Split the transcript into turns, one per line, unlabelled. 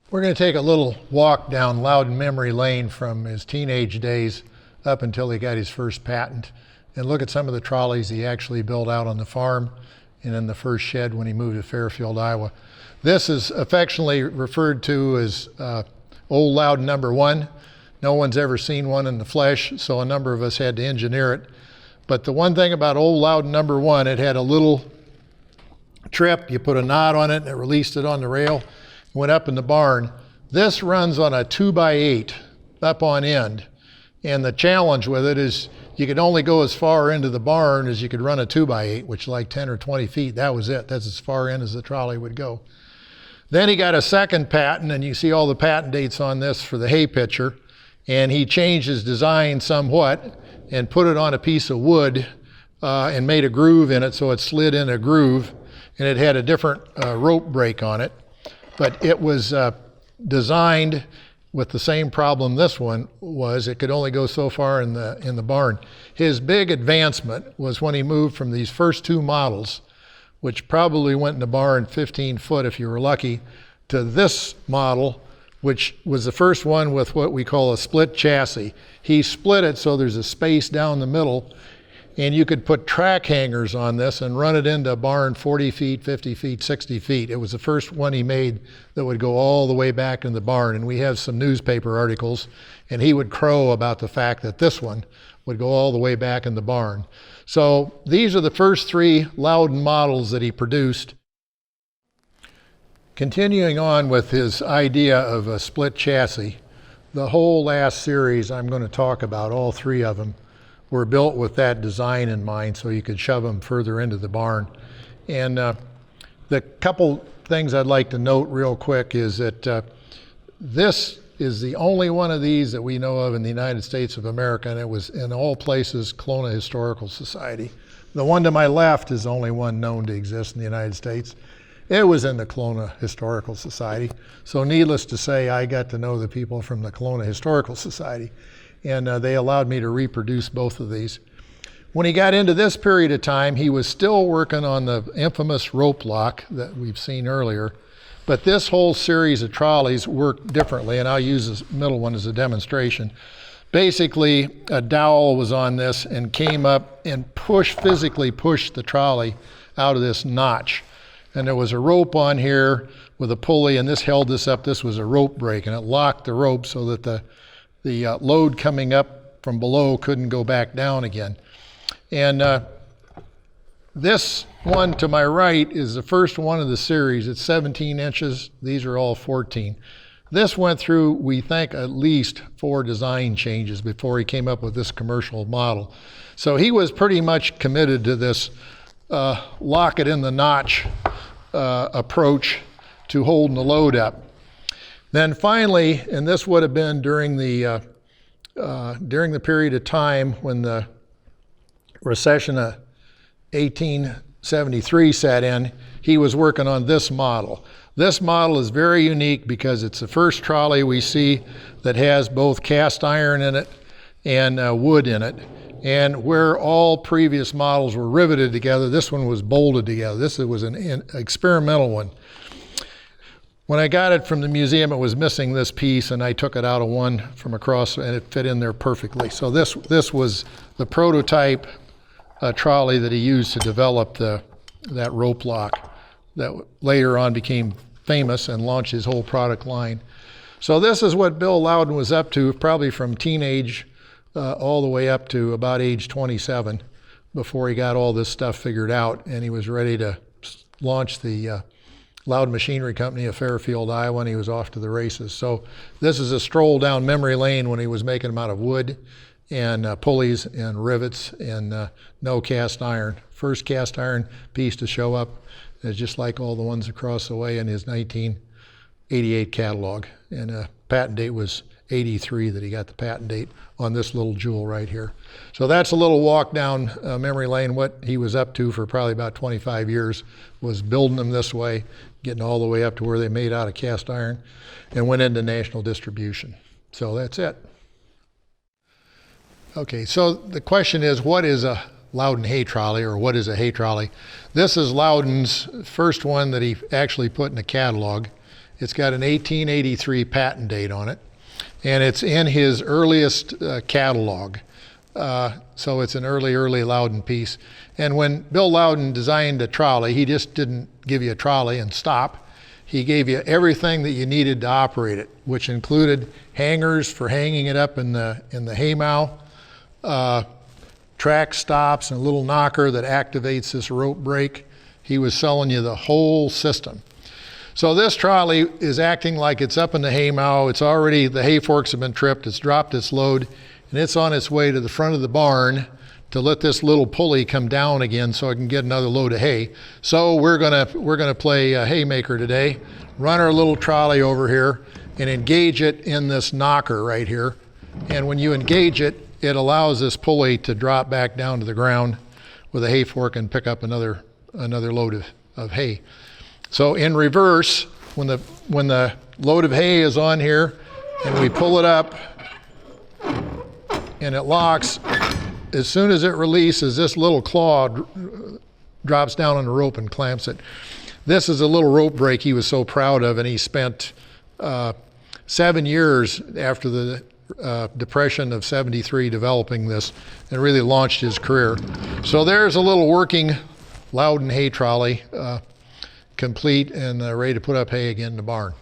We're going to take a little walk down Louden memory lane from his teenage days up until he got his first patent and look at some of the trolleys he actually built out on the farm and in the first shed when he moved to Fairfield, Iowa. This is affectionately referred to as Old Louden number 1. No one's ever seen one in the flesh, so a number of us had to engineer it. But the one thing about Old Louden number 1, it had a little trip. You put a knot on it and it released it on the rail. Went up in the barn. This runs on a 2x8 up on end. And the challenge with it is you could only go as far into the barn as you could run a 2x8, which is like 10 or 20 feet. That was it. That's as far in as the trolley would go. Then he got a second patent, and you see all the patent dates on this for the hay pitcher. And he changed his design somewhat and put it on a piece of wood and made a groove in it so it slid in a groove. And it had a different rope break on it. But it was designed with the same problem this one was. It could only go so far in the barn. His big advancement was when he moved from these first two models, which probably went in the barn 15 foot if you were lucky, to this model, which was the first one with what we call a split chassis. He split it so there's a space down the middle, and you could put track hangers on this and run it into a barn 40 feet, 50 feet, 60 feet. It was the first one he made that would go all the way back in the barn. And we have some newspaper articles, and he would crow about the fact that this one would go all the way back in the barn. So these are the first three Louden models that he produced. Continuing on with his idea of a split chassis, the whole last series I'm going to talk about, all three of them, were built with that design in mind so you could shove them further into the barn. And the couple things I'd like to note real quick is that this is the only one of these that we know of in the United States of America, and it was in all places Kelowna Historical Society. The one to my left is the only one known to exist in the United States. It was in the Kelowna Historical Society. So needless to say, I got to know the people from the Kelowna Historical Society. And they allowed me to reproduce both of these. When he got into this period of time, he was still working on the infamous rope lock that we've seen earlier. But this whole series of trolleys worked differently, and I'll use this middle one as a demonstration. Basically, a dowel was on this and came up and physically pushed the trolley out of this notch. And there was a rope on here with a pulley, and this held this up. This was a rope break, and it locked the rope so that the load coming up from below couldn't go back down again. And this one to my right is the first one of the series. It's 17 inches. These are all 14. This went through, we think, at least 4 design changes before he came up with this commercial model. So he was pretty much committed to this lock it in the notch approach to holding the load up. Then finally, and this would have been during the period of time when the recession of 1873 set in, he was working on this model. This model is very unique because it's the first trolley we see that has both cast iron in it and wood in it. And where all previous models were riveted together, this one was bolted together. This was an experimental one. When I got it from the museum, it was missing this piece, and I took it out of one from across, and it fit in there perfectly. So this was the prototype trolley that he used to develop that rope lock that later on became famous and launched his whole product line. So this is what Bill Louden was up to, probably from teenage all the way up to about age 27, before he got all this stuff figured out, and he was ready to launch the Louden Machinery Company of Fairfield, Iowa, and he was off to the races. So this is a stroll down memory lane when he was making them out of wood and pulleys and rivets and no cast iron. First cast iron piece to show up is just like all the ones across the way in his 1988 catalog. And patent date was 83 that he got the patent date on this little jewel right here. So that's a little walk down memory lane. What he was up to for probably about 25 years was building them this way, getting all the way up to where they made out of cast iron and went into national distribution. So that's it. Okay, so the question is, what is a Louden hay trolley, or what is a hay trolley? This is Louden's first one that he actually put in a catalog, It's got an 1883 patent date on it, and it's in his earliest catalog. So it's an early Louden piece. And when Bill Louden designed a trolley, he just didn't give you a trolley and stop. He gave you everything that you needed to operate it, which included hangers for hanging it up in the haymow, track stops, and a little knocker that activates this rope brake. He was selling you the whole system. So this trolley is acting like it's up in the haymow. It's already, the hay forks have been tripped, it's dropped its load, and it's on its way to the front of the barn to let this little pulley come down again so it can get another load of hay. So we're gonna play haymaker today. Run our little trolley over here and engage it in this knocker right here. And when you engage it, it allows this pulley to drop back down to the ground with a hay fork and pick up another load of hay. So in reverse, when the load of hay is on here and we pull it up and it locks, as soon as it releases, this little claw drops down on the rope and clamps it. This is a little rope brake he was so proud of, and he spent 7 years after the Depression of '73 developing this and really launched his career. So there's a little working Louden hay trolley, complete and ready to put up hay again in the barn.